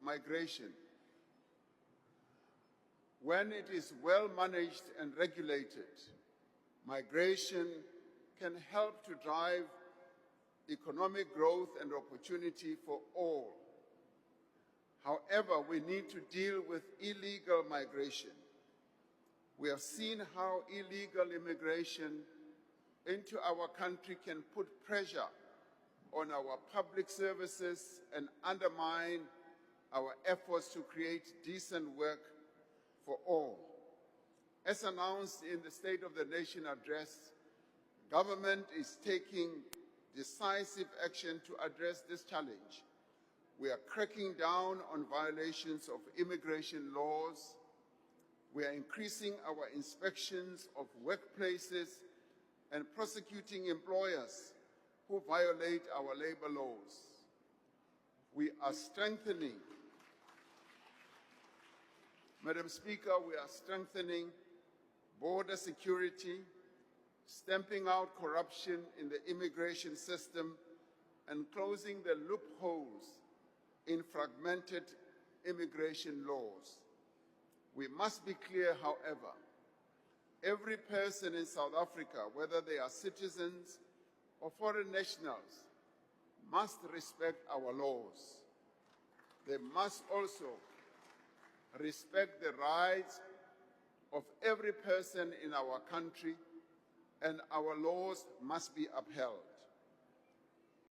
migration. When it is well managed and regulated, migration can help to drive economic growth and opportunity for all. However, we need to deal with illegal migration. We have seen how illegal immigration into our country can put pressure on our public services and undermine our efforts to create decent work for all. As announced in the State of the Nation address, government is taking decisive action to address this challenge. We are cracking down on violations of immigration laws. We are increasing our inspections of workplaces and prosecuting employers who violate our labor laws. We are strengthening, Madam Speaker, we are strengthening border security, stamping out corruption in the immigration system, and closing the loopholes in fragmented immigration laws. We must be clear, however, every person in South Africa, whether they are citizens or foreign nationals, must respect our laws. They must also respect the rights of every person in our country, and our laws must be upheld.